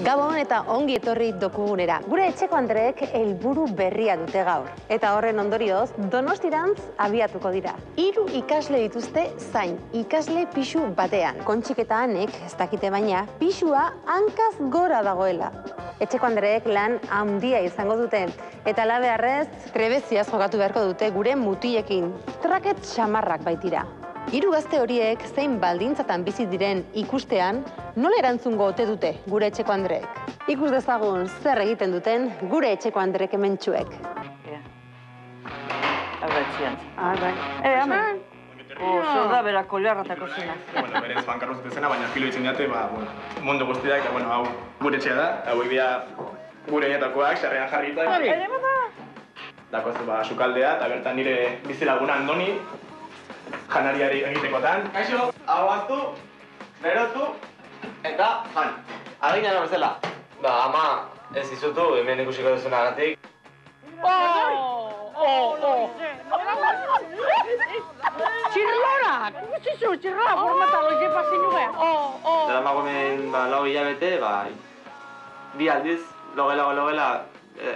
Gabon eta ongi etorri dokugunera. Gure etxeko Andreek helburu berria dute gaur. Eta horren ondorioz, Donostirantz abiatuko dira. 3 ikasle dituzte zain, ikasle pisu batean. Kontxik eta Anek, ez dakite baina, pisua hankaz gora dagoela. Etxeko Andreek lan handia izango dute. Eta labearrez, trebeziaz jokatu beharko dute gure mutilekin. Traket xamarrak baitira. 3 gazte horiek zein baldintzatan bizi diren ikustean, nola erantzungo ote dute gure etxeko Andreek. Ikus dezagun zer egiten duten gure etxeko Andreek hementsuek. Hemen. Zer da bera koliarratako zena. Berez Juan Carlos zena, baina filo itzen diate, mundu guztiak, eta hau gure etxea da, hauek dira gure nietakoak, sarrean jarrita. Dakoz sukaldea, eta bertan nire bizilaguna Andoni, janariari egitekotan. Kaixo, hau hartu, berotu, eta jan. Agina bezala. Ama, ez izutu, hemen ikusiko duzunagatik. Txirlorak! Guzizu, txirlorak formata loize pasin nuen. Dara mago hemen 4 hilabete, 2 aldiz, logela,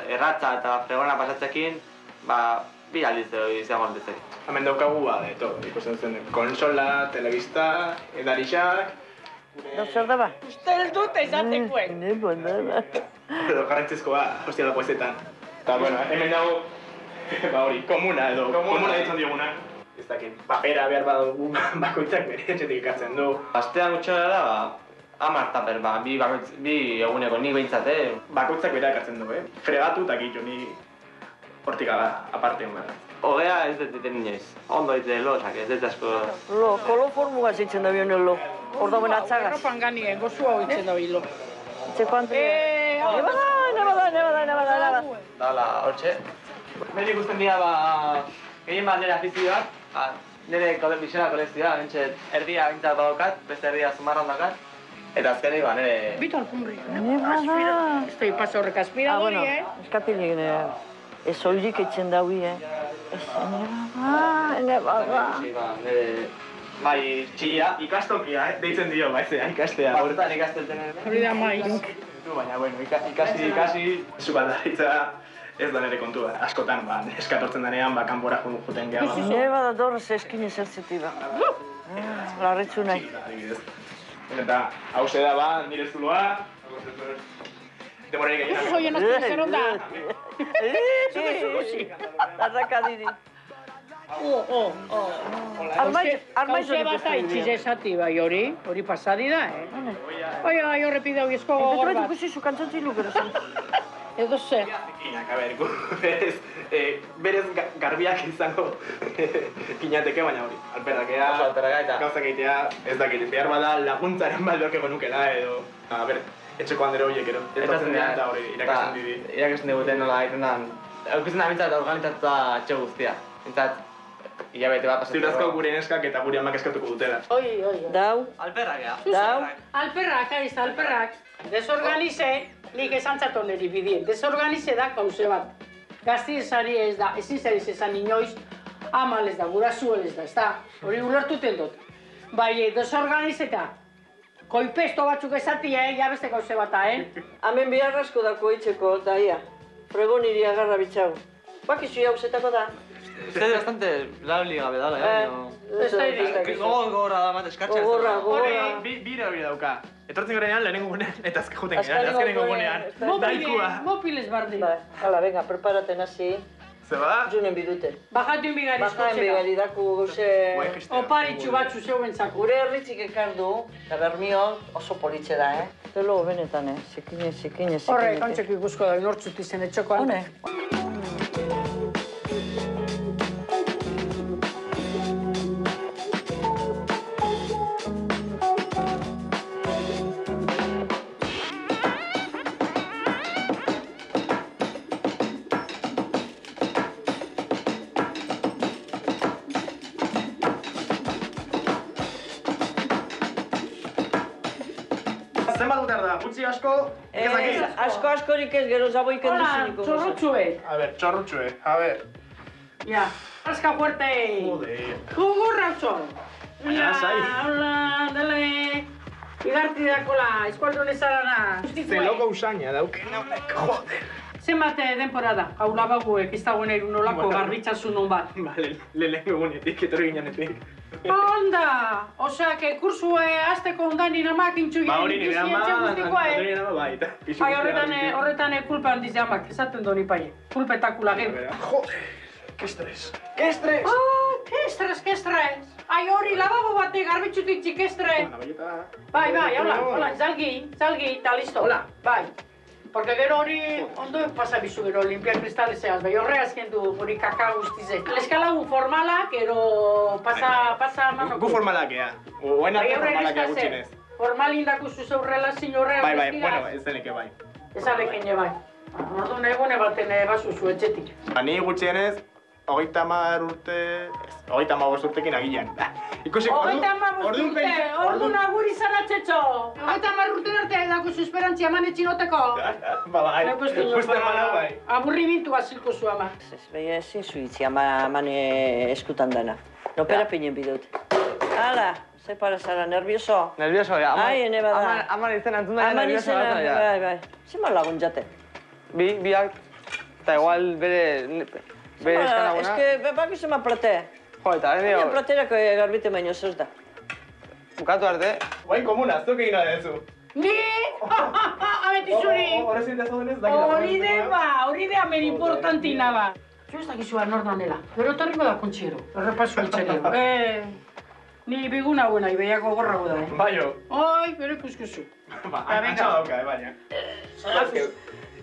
erratza eta fregona pasatzekin, 2 aldiz izango aldezek. Hemen daukagu, ikusten zen, konsola, telebista, edarixak. Zer da ba? Ustel dute izatekuen. Edo garrantzizkoa, hostia da poezetan. Eta, hemen dago, hori, komuna edo, komuna ditzen dioguna. Ez dakit, papera behar badugu bakoitzak bere etxetik ekartzen du. Astean gutxora da, 10 taper, 2 eguneko nik behintzat, Bakoitzak bere ekartzen du, Fregatu eta gitxo, ni hortik aparte hon behar. Hogea ez dut diten inoiz. Ondo ditzen losak, ez dut asko... Koloformuga zitzen da bion lo. Hor dauen atzagaz. Erropan ganien, gozu hau itzen da bilo. Txeko Andrea. Nebada. Dala, hortxe. Nire ikusten dira, gehien bat nire afizioak, nire bizena kolekzioa, bentset erdia bintzat badokat, beste erdia zumarran dakat. Eta azkenik, nire... Bito alfombri. Nebada. Estoy paso horrek aspiradori, Eskapilik, ez oirik etxen daui, Nebada. Bai, txia. Ikastokia, deitzen dio, ikastea. Horretan ikastelten ere. Hori da maiz. Baina, ikasi, sukaldaritza ez da nire kontua. Askotan, eskatortzen denean, kanpora juten geha. Nebada dorrez eskin ezertzeti ba. Larritzu nahi. Eta, hause da, nire zuloa. Demorari gehiago. Guzu zoien azten zer onda. Arrakadiri. Kauze bat haitxiz esati bai hori pasadi da, Oi, horre pidau izko gogor bat. Guzizu kantzantzi lukero zen. Edo zer. Inak, berez garbiak izango kinateke, baina hori. Alperrakea, gauzak egitea, ez dakit, behar bada laguntzaren baldorkeko nukela, edo... etxeko handero horiek, etortzen dira eta hori irakasten didi. Irakasten diguten nola egiten Eukusten da bintzat organizatuta etxe guztia. Bintzat, hilabete bat pasatzen. Ziurazko gure neskak eta gure amak eskatuko dutela. Oi. Dau. Alperrak, Dau. Alperrak. Desorganize, nik esantzatu niri bidien. Desorganize da kauze bat. Gazti esari ez da, ezin zariz esan inoiz, amal ez da, gurasu ez da, ez da. Hori ulertuten dut. Bai, desorganize eta koipesto batzuk esatia, beste kauze bata, Hemen biharrazko dako itxeko, eta ia. Frego niri agarra bitxago. Bakizu jauzetako da. Uste bastante labli gabe dala, Ez da iri. Gogorra da bat eskartxa. Gogorra. Bira hori dauka. Etortzen gorenean lehenengo gunean eta juten gara, azkenengo gunean. Daikua. Mopiles bardi. Hala, venga, preparaten hasi. Zeba? Junen bidute. Bajatuen bigari Bajaen bigari dako gauze... Oparitxu batzu zeuentzako. Gure herritzik ekardu, eta bermio oso politxe da, Telo benetan, zikine. Horre, kontzeko ikusko da, nortzut izen etxokoan. Hone. Zenbat dut da, gutxi asko, Askorik ez, gero zaboik enduziniko. Hola, txorrotxue. A ver, txorrotxue, Ya, rasca fuerte. Joder. Gogorra txor. Lasai. Hola, dale. Igarti dakola, eskualdun ezarana. Zeloko usaina dauken hauek, joder. Zenbat denpora da, hau labaguek ez dagoen erun olako garbitzasun hon bat. Bale, lehenengo egunetik, etorri ginenetik. Onda, osea, que kursu azteko ondanin amak intxu Ba hori nire ama, guztikoa, bai, eta Bai, horretan kulpa handiz amak, esaten doni pai. Kulpetakula gero. Joder, que estres. Que estres! Ah, que estres. Ai, hori, labago batek garbitzutik txik estres. Bai, hola, salgi, eta listo. Hola, bai. Porque gero hori ondo pasa bizu gero limpiar kristaleseaz, bai horreaz kendu hori kaka guztize. Eskalagu formalak, gero pasa mano. Gu formalak ea. Oen arte formalak ea gutxinez. Formalindako zuze relazio horrean Bai, bueno, ez deneke bai. Ez alekene bai. Orduan egune baten basu zu etxetik. Ni gutxienez, 35 urtekin agilan. Ikusiko, orduan agur izan atxetxo. 30 urte arte edako zu esperantzia eman etxinoteko. Ba, uste eman bai. Aburrimintu bazilko zu ama. Baina ezin zu itzi aman eskutan dana. Nopera pinen bidut. Hala, ze para zara, nervioso? Nervioso, ja. Ai, ene bada. Aman izena entzun da, nervioso gata, ja. Bai. Zema lagun jate? Biak, eta igual bere eskanaguna. Ez que, bak izema plate. Jo, eta hori Baina platerako garbite baino zeus da. bukatu arte. Guain komuna, zuk egin adezu. Ni! Abeti zuri! Horrez intezo denez, dakit. Hori de amen importantina ba. Zu ez dakizua nor danela, pero etorriko da kontxero, errepasu itxerio. Ni bigun hauen nahi, behiako gorrago da, Baio. Oi, bere kuskuzu. Ba, antxa dauka, baina.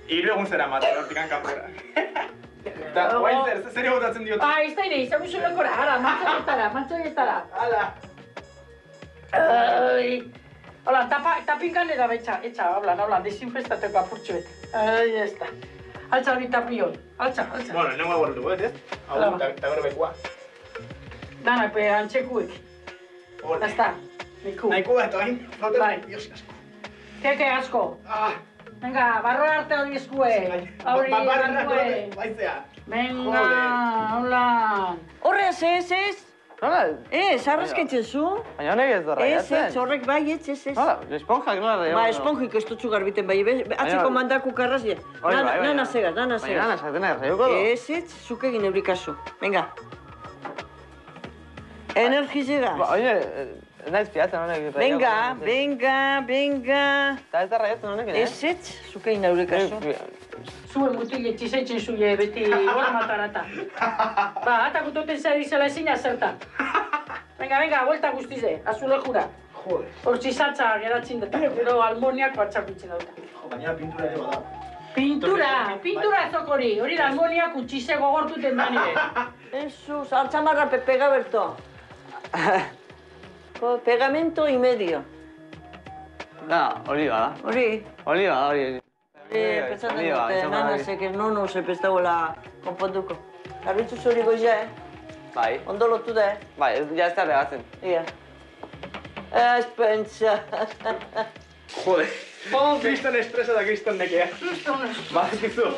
Hiru egun zera maten, hortikan kapora. Eta, guain zer egotatzen diotu? Ez da ere, izaguzu lekora, ara, mantzoietara. Hala. Hola, tapinkan eda betxa, hablan, desinfestateko apurtxo bete. Ez da. Altza hori tapion, altza. Bueno, nengo agortu dugu, ez? Hau, eta berbekua. Dana, antxekuek. Hore. Ez da, niku. Nahikoa, eta hain, Bai. Dios asko. Keke asko. Venga, barro arte hori eskue. Hori barrue. Baizea. Venga, hola. Horre, ez? Nola? Arrezkaitzen zu? Baina honek ez dorra jatzen. Ez, horrek bai, ez. Nola, esponjak nola da. Ba, esponjik ez dutzu garbiten bai, atzeko mandaku karrazie. Nana segaz. Baina nana esatena erraiuko do. Ez, zuk egin eurikazu. Venga. Energizegaz. Oine, ez naiz piatzen honek. Venga. Eta ez da raiatzen honek, Ez, zuk egin eurikazu. Zuen mutile txizaitzen zule beti gora matarata. Ba, atakutoten zer izela ezin azertan. Venga, vuelta guztize, azule jura. Jode. Hor txizatza geratzen dut, gero almoniak batxakutzen dut. Baina pintura ere bada. Pintura ezokori, hori da almoniak utxize gogortuten da nire. Eso, altzamarra pega berto. Pegamento y medio. Da, hori bada. Hori, pentsatzen dute, nanasek ez nono sepez dagoela konponduko. Garbitzu zuri goizia, Bai. Ondo lotu da, Bai, ja ez da regatzen. Ia. Ez pentsa. Jode. Kriston estresa da kriston nekea. Ba, egizu.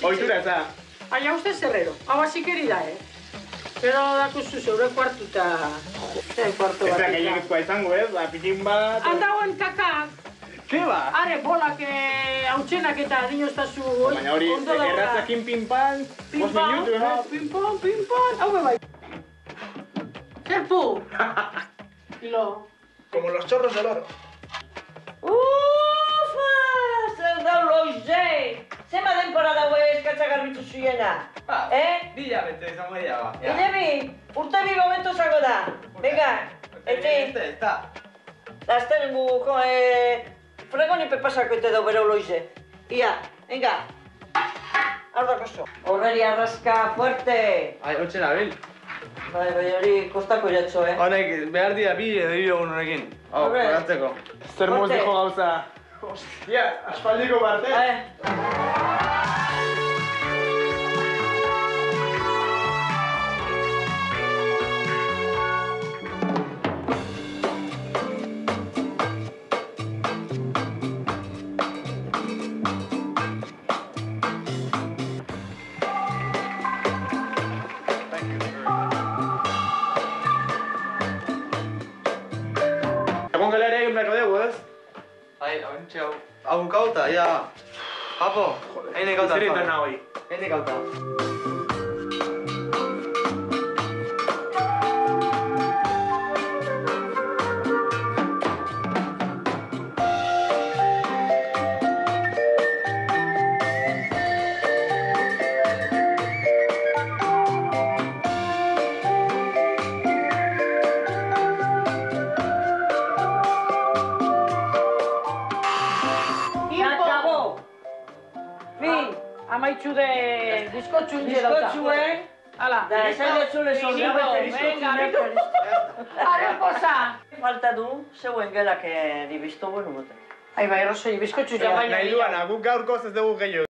Oitura ez da. Aia uste zerrero, hau asikeri da, Pero dakuzu zeure kuartuta... Kuartu Ez bat. da gehiagizkoa izango ez, pikin bat... Handagoen kakak. Ke ba? Are, bolak hautsenak eta dinoztazu... Baina hori, erratzakin pinpan, 5 minutu, Pinpan, hau bai. Zerpu! Kilo. Como los chorros del oro. Ufa! Zer da loize! Zema denpora daue eskatza garbitzu zuiena? Dila bete izango dira, ba. Ilebi, urte bi momentu zago da. Venga, eti. Ez da. Azten fregoni pepasako ete dau berau loize. Ia, venga. Arda koso. Horreri arraska fuerte. Ai, hotxe nabil. Bai, hori kostako jatxo, Honek behar dira bi edo hiru egun honekin. Hau, Horre. horatzeko. Zer moz dijo gauza. Hostia, aspaldiko parte. Egon gela ere egin beharko dugu, ez? ontxe hau kauta, ja. Papo, heine kauta. Zerritan nahoi. Heine kauta. Amaitxu de bizkotxu inge dauta. Bizkotxu, Hala. Da, esan jatzule Venga, bizkotxu. Areposa. Falta du, zeuen gelak dibizto bueno mote. Ai, bai, Rosoi, bizkotxu ja baina. Nahi duana, guk gaurkoz ez dugu gehiago.